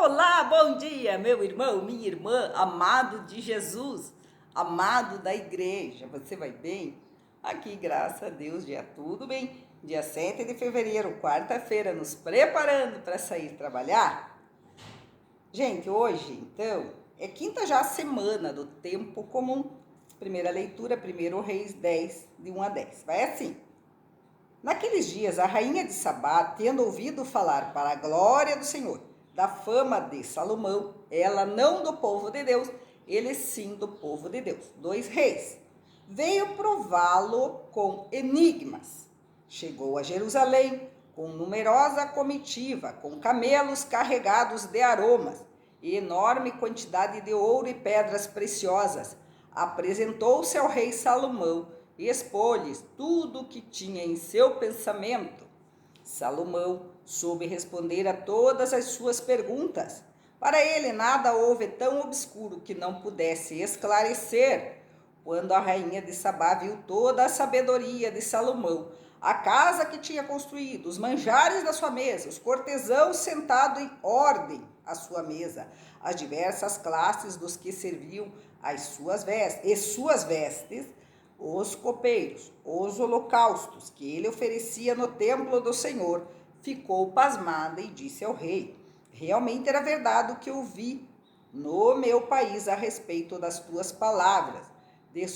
Olá, bom dia, meu irmão, minha irmã, amado de Jesus, amado da igreja. Você vai bem? Aqui, graças a Deus, dia tudo bem. Dia 7 de fevereiro, quarta-feira, nos preparando para sair trabalhar. Gente, hoje, então, é quinta já semana do tempo comum. Primeira leitura, 1 Reis 10, de 1 a 10. Vai assim. Naqueles dias, a rainha de Sabá, tendo ouvido falar para a glória do Senhor, da fama de Salomão, ela não do povo de Deus, ele sim do povo de Deus, 2 reis, veio prová-lo com enigmas. Chegou a Jerusalém com numerosa comitiva, com camelos carregados de aromas e enorme quantidade de ouro e pedras preciosas. Apresentou-se ao rei Salomão e expôs-lhes tudo o que tinha em seu pensamento. Salomão soube responder a todas as suas perguntas. Para ele nada houve tão obscuro que não pudesse esclarecer. Quando a rainha de Sabá viu toda a sabedoria de Salomão, a casa que tinha construído, os manjares da sua mesa, os cortesãos sentados em ordem à sua mesa, as diversas classes dos que serviam as suas vestes, os copeiros, os holocaustos que ele oferecia no templo do Senhor, ficou pasmada e disse ao rei: realmente era verdade o que eu vi no meu país a respeito das tuas palavras, de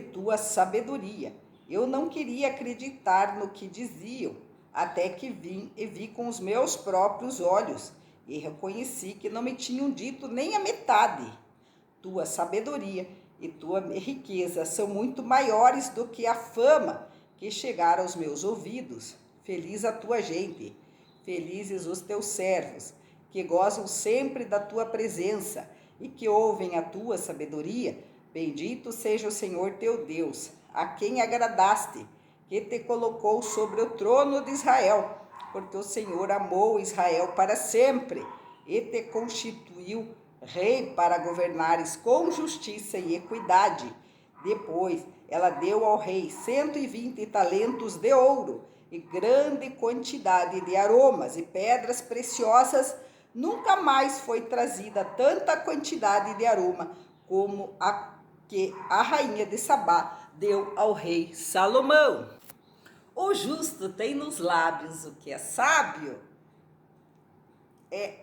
tua sabedoria. Eu não queria acreditar no que diziam, até que vim e vi com os meus próprios olhos, e reconheci que não me tinham dito nem a metade. Tua sabedoria e tua riqueza são muito maiores do que a fama que chegar aos meus ouvidos. Feliz a tua gente, felizes os teus servos, que gozam sempre da tua presença e que ouvem a tua sabedoria. Bendito seja o Senhor teu Deus, a quem agradaste, que te colocou sobre o trono de Israel, porque o Senhor amou Israel para sempre e te constituiu rei para governares com justiça e equidade. Depois ela deu ao rei 120 talentos de ouro e grande quantidade de aromas e pedras preciosas. Nunca mais foi trazida tanta quantidade de aroma como a que a rainha de Sabá deu ao rei Salomão. O justo tem nos lábios o que é sábio.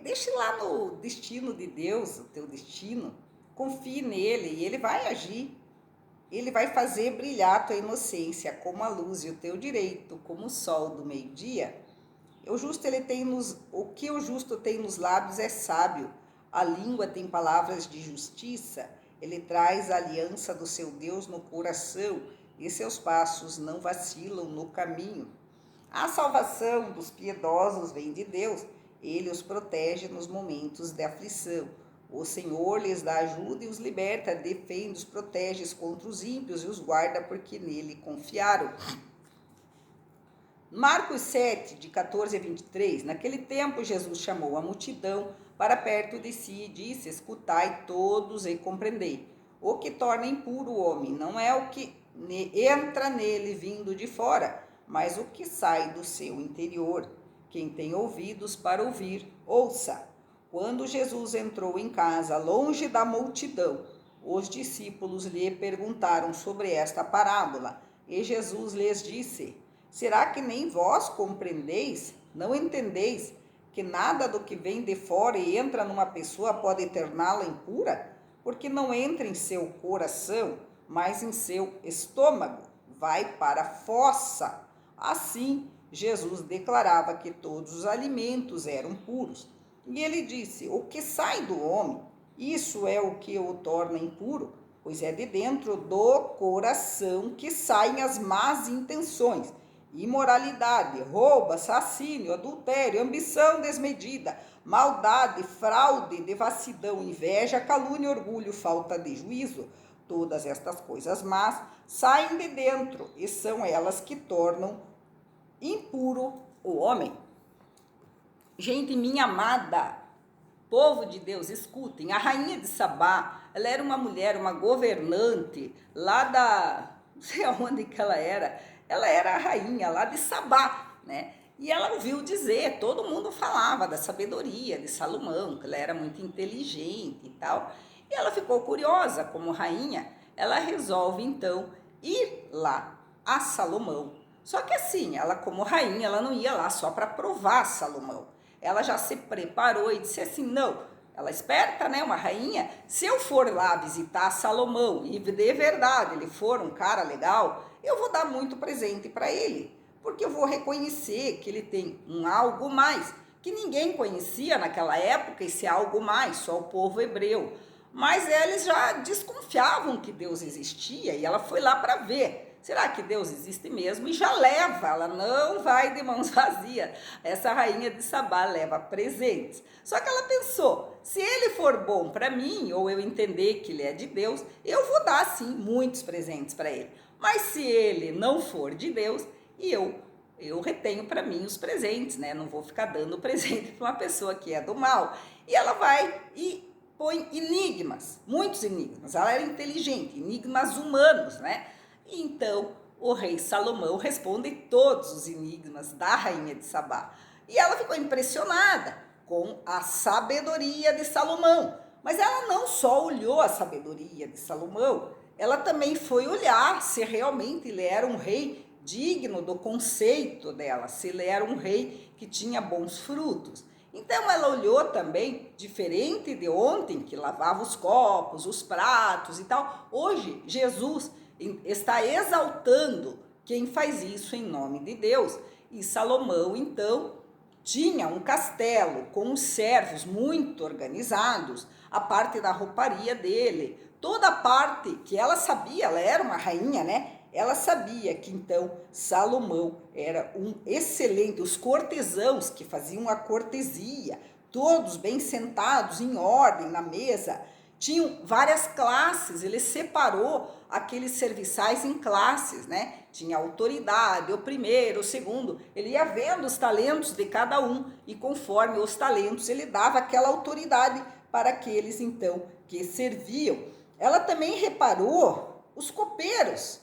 Deixe lá no destino de Deus, o teu destino, confie nele e ele vai agir. Ele vai fazer brilhar a tua inocência como a luz e o teu direito como o sol do meio-dia. O que o justo tem nos lábios é sábio. A língua tem palavras de justiça. Ele traz a aliança do seu Deus no coração e seus passos não vacilam no caminho. A salvação dos piedosos vem de Deus. Ele os protege nos momentos de aflição. O Senhor lhes dá ajuda e os liberta, defende, os protege contra os ímpios e os guarda porque nele confiaram. Marcos 7, de 14 a 23, naquele tempo Jesus chamou a multidão para perto de si e disse: escutai todos e compreendei. O que torna impuro o homem não é o que entra nele vindo de fora, mas o que sai do seu interior. Quem tem ouvidos para ouvir, ouça. Quando Jesus entrou em casa, longe da multidão, os discípulos lhe perguntaram sobre esta parábola, e Jesus lhes disse: será que nem vós compreendeis? Não entendeis que nada do que vem de fora e entra numa pessoa pode torná-la impura? Porque não entra em seu coração, mas em seu estômago, vai para a fossa. Assim, Jesus declarava que todos os alimentos eram puros. E ele disse: o que sai do homem, isso é o que o torna impuro, pois é de dentro do coração que saem as más intenções, imoralidade, roubo, assassínio, adultério, ambição desmedida, maldade, fraude, devassidão, inveja, calúnia, orgulho, falta de juízo. Todas estas coisas más saem de dentro e são elas que tornam impuro o homem. Gente minha amada, povo de Deus, escutem, a rainha de Sabá, ela era uma mulher, uma governante lá não sei aonde que ela era a rainha lá de Sabá, né? E ela ouviu dizer, todo mundo falava da sabedoria de Salomão, que ele era muito inteligente e tal. E ela ficou curiosa, como rainha, ela resolve então ir lá a Salomão. Só que assim, ela como rainha, ela não ia lá só para provar Salomão. Ela já se preparou e disse assim, não, ela esperta, né, uma rainha, se eu for lá visitar Salomão e de verdade ele for um cara legal, eu vou dar muito presente para ele, porque eu vou reconhecer que ele tem um algo mais, que ninguém conhecia naquela época, esse algo mais, só o povo hebreu. Mas eles já desconfiavam que Deus existia e ela foi lá para ver. Será que Deus existe mesmo? E já leva, ela não vai de mãos vazias. Essa rainha de Sabá leva presentes. Só que ela pensou, se ele for bom para mim, ou eu entender que ele é de Deus, eu vou dar sim muitos presentes para ele. Mas se ele não for de Deus, eu retenho para mim os presentes, né? Não vou ficar dando presente para uma pessoa que é do mal. E ela vai e põe enigmas, muitos enigmas. Ela era inteligente, enigmas humanos, né? E então o rei Salomão responde todos os enigmas da rainha de Sabá. E ela ficou impressionada com a sabedoria de Salomão. Mas ela não só olhou a sabedoria de Salomão, ela também foi olhar se realmente ele era um rei digno do conceito dela, se ele era um rei que tinha bons frutos. Então ela olhou também, diferente de ontem, que lavava os copos, os pratos e tal. Hoje, Jesus está exaltando quem faz isso em nome de Deus. E Salomão, então, tinha um castelo com os servos muito organizados, a parte da rouparia dele, toda a parte que ela sabia, ela era uma rainha, né? Ela sabia que então Salomão era um excelente, os cortesãos que faziam a cortesia, todos bem sentados em ordem na mesa, tinham várias classes, ele separou aqueles serviçais em classes, né? Tinha autoridade, o primeiro, o segundo, ele ia vendo os talentos de cada um e conforme os talentos ele dava aquela autoridade para aqueles então que serviam. Ela também reparou os copeiros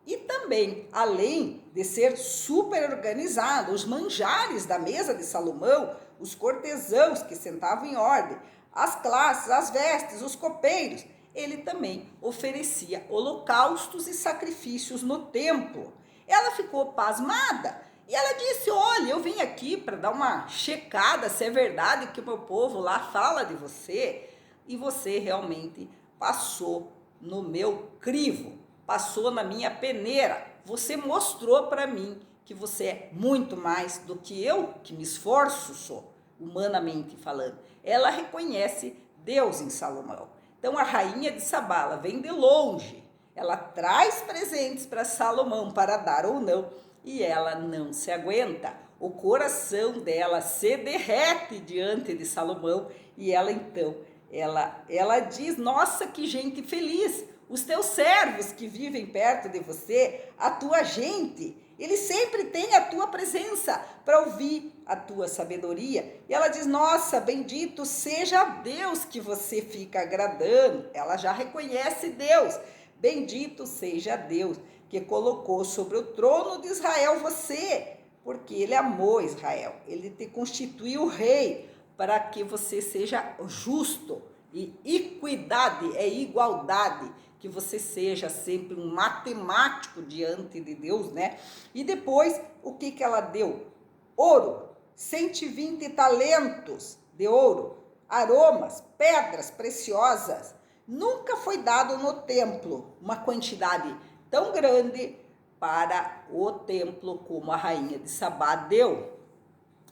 e também, além de ser super organizado, os manjares da mesa de Salomão, os cortesãos que sentavam em ordem, as classes, as vestes, os copeiros, ele também oferecia holocaustos e sacrifícios no templo. Ela ficou pasmada e ela disse, olha, eu vim aqui para dar uma checada se é verdade que o meu povo lá fala de você e você realmente passou no meu crivo, passou na minha peneira, você mostrou para mim que você é muito mais do que eu, que me esforço sou, humanamente falando. Ela reconhece Deus em Salomão. Então a rainha de Sabá, ela vem de longe, ela traz presentes para Salomão para dar ou não, e ela não se aguenta. O coração dela se derrete diante de Salomão e ela então, ela diz, nossa, que gente feliz, os teus servos que vivem perto de você, a tua gente, eles sempre têm a tua presença para ouvir a tua sabedoria. E ela diz, nossa, bendito seja Deus que você fica agradando. Ela já reconhece Deus. Bendito seja Deus que colocou sobre o trono de Israel você, porque ele amou Israel. Ele te constituiu rei para que você seja justo. E equidade é igualdade, que você seja sempre um matemático diante de Deus, né? E depois, o que ela deu? Ouro, 120 talentos de ouro, aromas, pedras preciosas. Nunca foi dado no templo uma quantidade tão grande para o templo como a rainha de Sabá deu.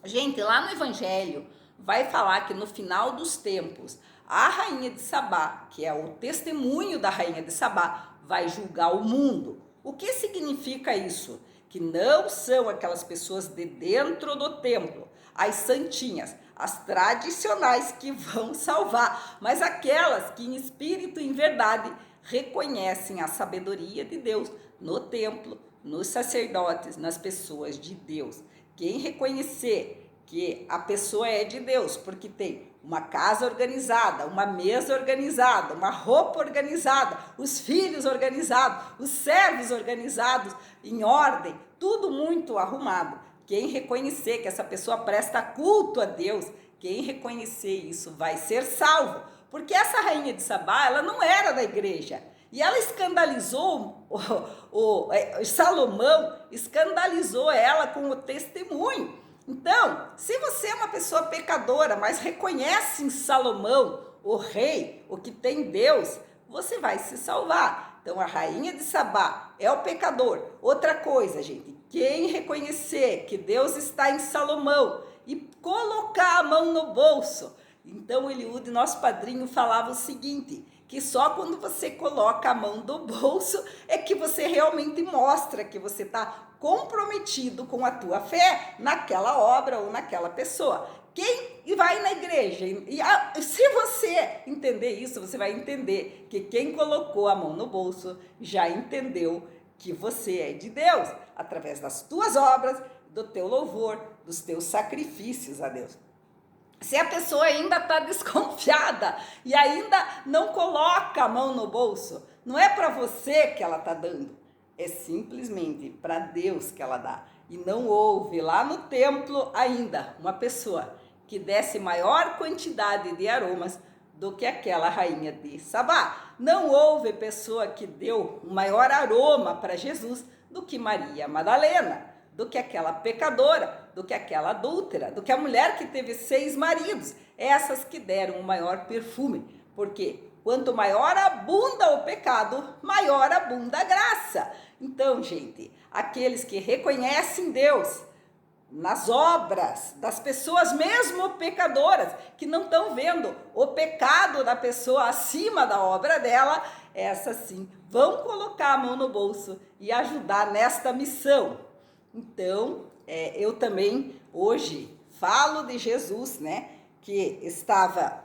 Gente, lá no Evangelho vai falar que no final dos tempos, a rainha de Sabá, que é o testemunho da rainha de Sabá, vai julgar o mundo. O que significa isso? Que não são aquelas pessoas de dentro do templo, as santinhas, as tradicionais que vão salvar, mas aquelas que em espírito e em verdade reconhecem a sabedoria de Deus no templo, nos sacerdotes, nas pessoas de Deus. Quem reconhecer que a pessoa é de Deus, porque tem uma casa organizada, uma mesa organizada, uma roupa organizada, os filhos organizados, os servos organizados, em ordem, tudo muito arrumado. quem reconhecer que essa pessoa presta culto a Deus, quem reconhecer isso vai ser salvo. Porque essa rainha de Sabá, ela não era da igreja. E ela escandalizou, Salomão escandalizou ela com o testemunho. Então, se você é uma pessoa pecadora, mas reconhece em Salomão, o rei, o que tem Deus, você vai se salvar. Então, a rainha de Sabá é o pecador. Outra coisa, gente, quem reconhecer que Deus está em Salomão e colocar a mão no bolso. Então, o Eliúde, nosso padrinho, falava o seguinte, que só quando você coloca a mão no bolso é que você realmente mostra que você está comprometido com a tua fé naquela obra ou naquela pessoa. Quem vai na igreja, se você entender isso, você vai entender que quem colocou a mão no bolso já entendeu que você é de Deus, através das tuas obras, do teu louvor, dos teus sacrifícios a Deus. Se a pessoa ainda está desconfiada e ainda não coloca a mão no bolso, não é para você que ela está dando, é simplesmente para Deus que ela dá. E não houve lá no templo ainda uma pessoa que desse maior quantidade de aromas do que aquela rainha de Sabá. Não houve pessoa que deu um maior aroma para Jesus do que Maria Madalena, do que aquela pecadora, do que aquela adúltera, do que a mulher que teve 6 maridos. Essas que deram o maior perfume. Porque quanto maior abunda o pecado, maior abunda a graça. Então, gente, aqueles que reconhecem Deus nas obras das pessoas, mesmo pecadoras, que não estão vendo o pecado da pessoa acima da obra dela, essas sim vão colocar a mão no bolso e ajudar nesta missão. Então, eu também hoje falo de Jesus, né, que estava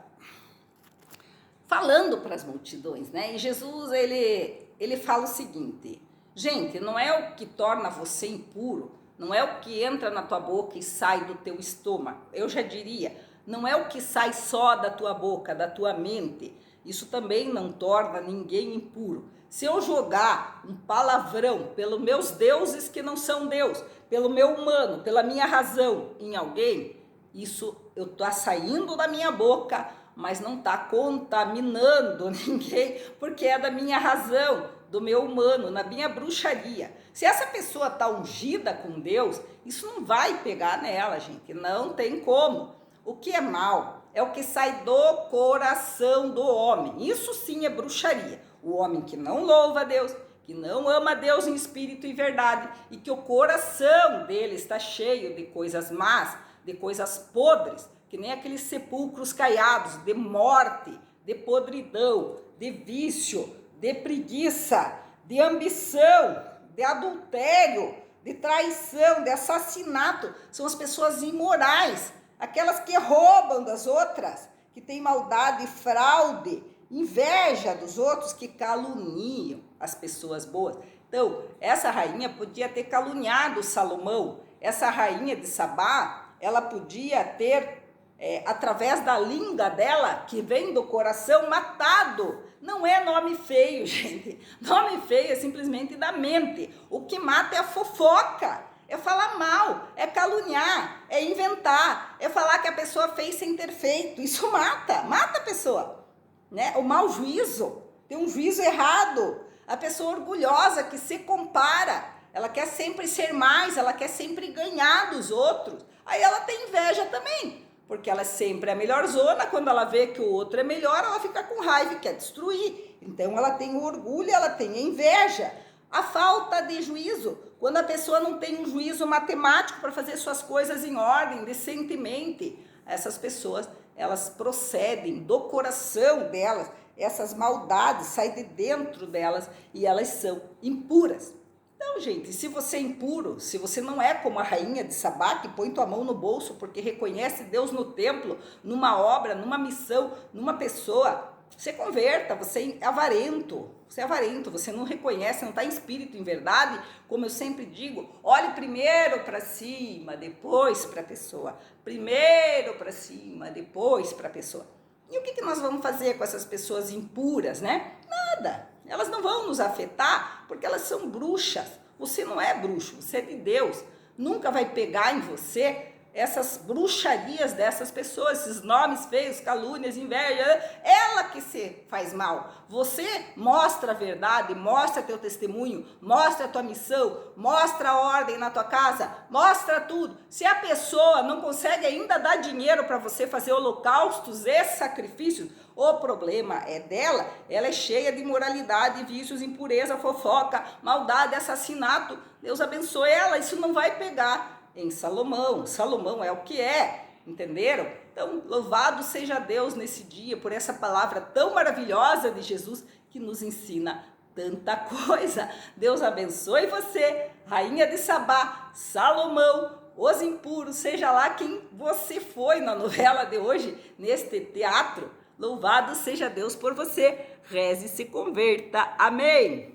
falando para as multidões, né, e Jesus, ele fala o seguinte, gente, não é o que torna você impuro, não é o que entra na tua boca e sai do teu estômago, eu já diria, não é o que sai só da tua boca, da tua mente, isso também não torna ninguém impuro. Se eu jogar um palavrão pelos meus deuses que não são Deus, pelo meu humano, pela minha razão em alguém, isso eu tô saindo da minha boca, mas não está contaminando ninguém, porque é da minha razão, do meu humano, na minha bruxaria. Se essa pessoa está ungida com Deus, isso não vai pegar nela, gente, não tem como. O que é mal é o que sai do coração do homem, isso sim é bruxaria. O homem que não louva a Deus, que não ama a Deus em espírito e verdade, e que o coração dele está cheio de coisas más, de coisas podres, que nem aqueles sepulcros caiados, de morte, de podridão, de vício, de preguiça, de ambição, de adultério, de traição, de assassinato. São as pessoas imorais, aquelas que roubam das outras, que têm maldade, fraude, inveja dos outros, que caluniam as pessoas boas. Então, essa rainha podia ter caluniado Salomão, essa rainha de Sabá, ela podia ter, através da língua dela, que vem do coração, matado. Não é nome feio, gente. Nome feio é simplesmente da mente. O que mata é a fofoca, é falar mal, é caluniar, é inventar, é falar que a pessoa fez sem ter feito. Isso mata a pessoa, né? O mau juízo, tem um juízo errado. A pessoa orgulhosa que se compara, ela quer sempre ser mais, ela quer sempre ganhar dos outros. Aí ela tem inveja também, porque ela é sempre a melhor zona. Quando ela vê que o outro é melhor, ela fica com raiva e quer destruir. Então ela tem o orgulho, ela tem a inveja. A falta de juízo, quando a pessoa não tem um juízo matemático para fazer suas coisas em ordem, decentemente, essas pessoas, elas procedem do coração delas, essas maldades saem de dentro delas e elas são impuras. Então, gente, se você é impuro, se você não é como a rainha de Sabá, que põe tua mão no bolso porque reconhece Deus no templo, numa obra, numa missão, numa pessoa, você converta, você é avarento, você não reconhece, não está em espírito, em verdade. Como eu sempre digo, olhe primeiro para cima, depois para a pessoa. Primeiro para cima, depois para a pessoa. E o que nós vamos fazer com essas pessoas impuras, né? Nada, elas não vão nos afetar porque elas são bruxas. Você não é bruxo, você é de Deus. nunca vai pegar em você essas bruxarias dessas pessoas, esses nomes feios, calúnias, inveja, ela que se faz mal. Você mostra a verdade, mostra teu testemunho, mostra a tua missão, mostra a ordem na tua casa, mostra tudo. Se a pessoa não consegue ainda dar dinheiro para você fazer holocaustos e sacrifícios, o problema é dela, ela é cheia de imoralidade, vícios, impureza, fofoca, maldade, assassinato. Deus abençoe ela, isso não vai pegar em Salomão. Salomão é o que é, entenderam? Então, louvado seja Deus nesse dia por essa palavra tão maravilhosa de Jesus que nos ensina tanta coisa. Deus abençoe você, rainha de Sabá, Salomão, os impuros, seja lá quem você foi na novela de hoje, neste teatro. Louvado seja Deus por você. Reze e se converta. Amém.